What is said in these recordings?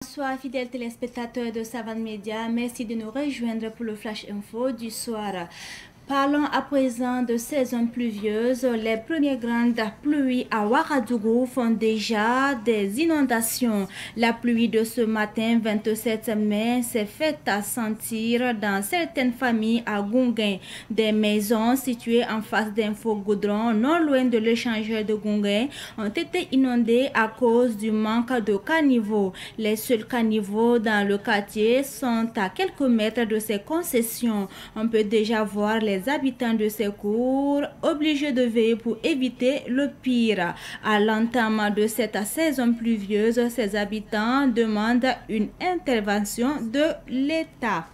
Bonsoir fidèles téléspectateurs de Savane Média, merci de nous rejoindre pour le Flash Info du soir. Parlons à présent de saison pluvieuse. Les premières grandes pluies à Ouagadougou font déjà des inondations. La pluie de ce matin 27 mai s'est faite à sentir dans certaines familles à Gounguin. Des maisons situées en face d'Info Goudron, non loin de l'échangeur de Gounguin, ont été inondées à cause du manque de caniveaux. Les seuls caniveaux dans le quartier sont à quelques mètres de ces concessions. On peut déjà voir les habitants de ces cours obligés de veiller pour éviter le pire. À l'entame de cette saison pluvieuse, ces habitants demandent une intervention de l'État.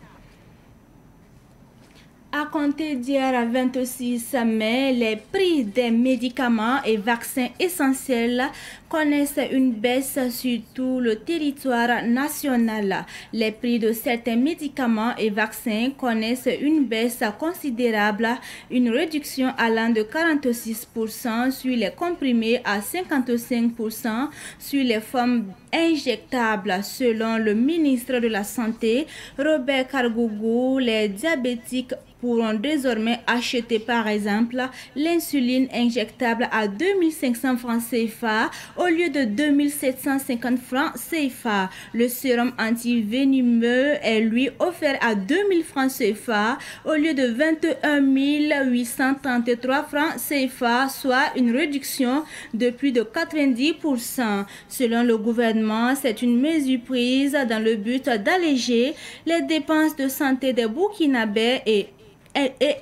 À compter d'hier 26 mai, les prix des médicaments et vaccins essentiels connaissent une baisse sur tout le territoire national. Les prix de certains médicaments et vaccins connaissent une baisse considérable, une réduction allant de 46% sur les comprimés à 55% sur les formes injectables. Selon le ministre de la Santé, Robert Kargougou, les diabétiques pourront désormais acheter par exemple l'insuline injectable à 2500 francs CFA au lieu de 2750 francs CFA. Le sérum anti-venimeux est lui offert à 2000 francs CFA au lieu de 21 833 francs CFA, soit une réduction de plus de 90%. Selon le gouvernement, c'est une mesure prise dans le but d'alléger les dépenses de santé des Burkinabés et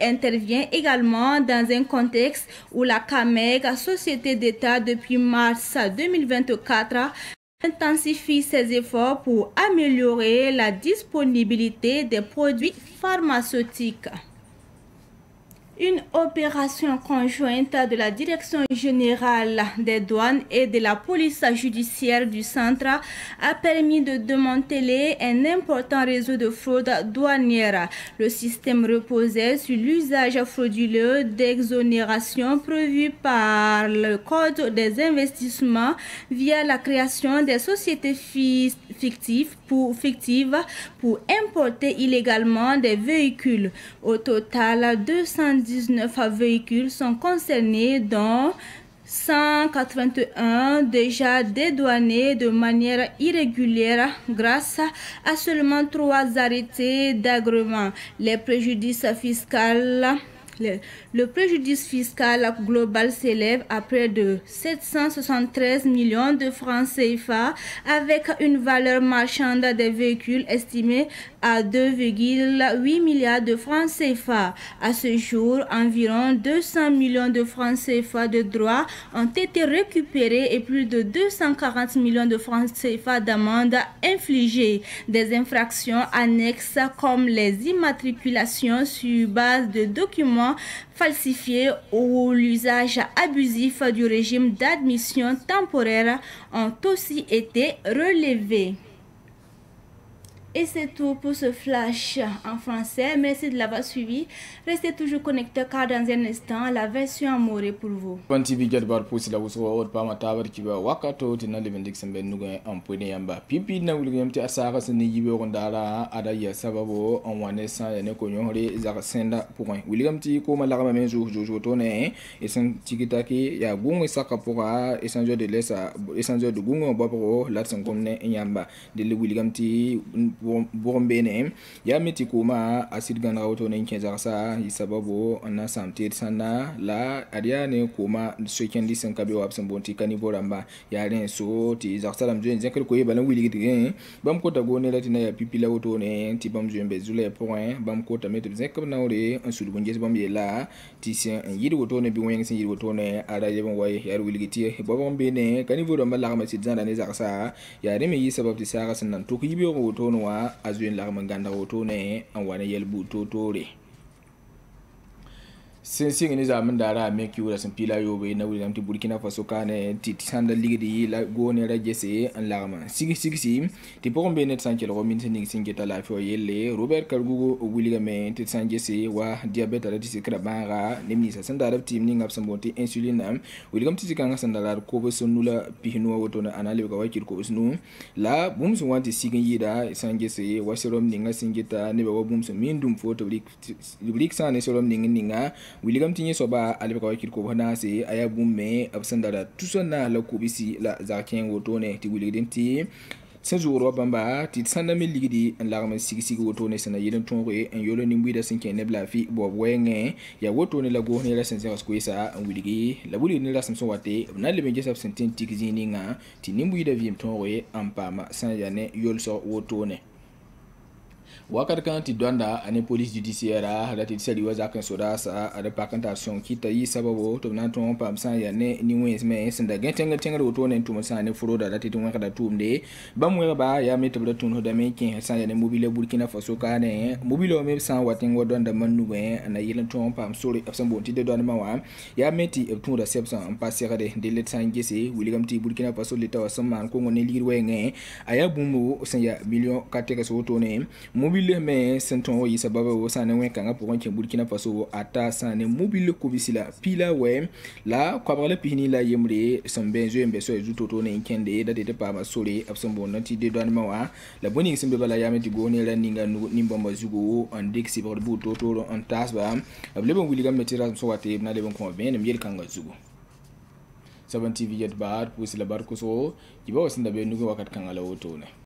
intervient également dans un contexte où la CAMEG, Société d'État depuis mars 2024, intensifie ses efforts pour améliorer la disponibilité des produits pharmaceutiques. Une opération conjointe de la Direction générale des douanes et de la police judiciaire du centre a permis de démanteler un important réseau de fraude douanière. Le système reposait sur l'usage frauduleux d'exonération prévu par le Code des investissements via la création des sociétés fictives pour importer illégalement des véhicules. Au total, 219 véhicules sont concernés, dont 181 déjà dédouanés de manière irrégulière grâce à seulement 3 arrêtés d'agrément. Les préjudices fiscaux Le préjudice fiscal global s'élève à près de 773 millions de francs CFA avec une valeur marchande des véhicules estimée à 2,8 milliards de francs CFA. À ce jour, environ 200 millions de francs CFA de droits ont été récupérés et plus de 240 millions de francs CFA d'amendes infligées. Des infractions annexes comme les immatriculations sur base de documents falsifiés ou l'usage abusif du régime d'admission temporaire ont aussi été relevés. Et c'est tout pour ce flash en français. Merci de l'avoir suivi. Restez toujours connectés car dans un instant, la version en moré pour vous. TV Gadbar pour la wuso pa matabar kiba wakato tina levendik sembe nuga ampone yamba pipi na wilgam ti asara sene yibe rondala ada ya sababo on wane sa ne ko nyore zaka senda point wilgam ti ko malaka men jojo to ne esen tikitaki ya gungu saka poka esanjo de lesa esanjo de gungu bopro latsan komne yamba de le wilgam ti bombene ya meti kuma asid gana auto ne kenza sa isababu na samtir sana la adia ne kuma soken disan kabe wa absan bonti kani boramba ya ren so ti zaksalam joen zekel ko yebalan wili gidi bam ko tago ne latina ya pipila auto ne ti bam joen be zule point bam ko tamet zekel na ore en sulu bonjes bam yela ti sen yidi auto ne bi wen sen yidi auto ne ara yebon way ya wili gidi bobam be ne kani boramba la ma ti zanda ne zaksa ya reme yi sabab ti sara san to ko yibe auto no wa azuen la manganda auto ne an wane yelbu totore. Sensing ni zaman dara make you as pila yobe na William to Burkina Faso kane titanda ligidi la go ne la jesse an lama sigi ti pokon benet sanke lo min sing singeta la fo yelle Robert Kalgugo William tit sanjesse wa diabete la tisikra banga nemni sa sanda team ni ngap sambonti insuline William tisikanga sanda ko bo sonula pihino woto na anale ko wakir ko snu la bum so wanti sigin yida sanjesse wa serom ninga singeta ne ba bum so min dum photo lik sa ne serom ninga William tinye soba alibaka wakil ko bana se aya bumme absandara tusona la kubisi la zaken wotone ti William ti senjuro bamba ti sanda mi ligidi en larme sigi wotone sana yeden tonre en yolo ni mbida sinke ne blafi bo wenge ya wotone la go ne la sense ko isa en wiligi la buli ne la samso wate na le benje sab senten tikizini nga ti nimbida vim tonre ampama sanjane yolso wotone wakati kan ti donda ane police judiciaire la ti sali waza kan soda sa ada pakantation kita yi sababu to nan ton pam san ya ne ni wens me sinda gentenga tenga to ne tuma san ne froda da ti tun kada tumde bamwe ba ya me tabla tun hoda me kin san ya ne mobile Burkina Faso ka ne mobile me san watin wadonda manu be ana yilan ton pam sori afsan bon ti de don ma wa ya me ti tun da sepsan en passer de let san gese William ti Burkina Faso leta wasan ko ngone lirwe nge aya bumu san ya million kateka so to ne mobile me senton wo yisa baba wo sanen wen kanga pour que Burkina Faso ata sanen mobile ko bisila pila we la kwabale pini la yemre son benzo embe so ezuto to ne kende da de pa ma sori absombo nanti de douane mawa la boni simbe bala yameti go ne la ninga nimba mazugo en dexi bord buto to en tasba able bon William metira so wate na le bon ko ben miel kanga zugo 7 TV jet bar pour la bar ko so kiba wasinda be nugo wakat kanga la woto ne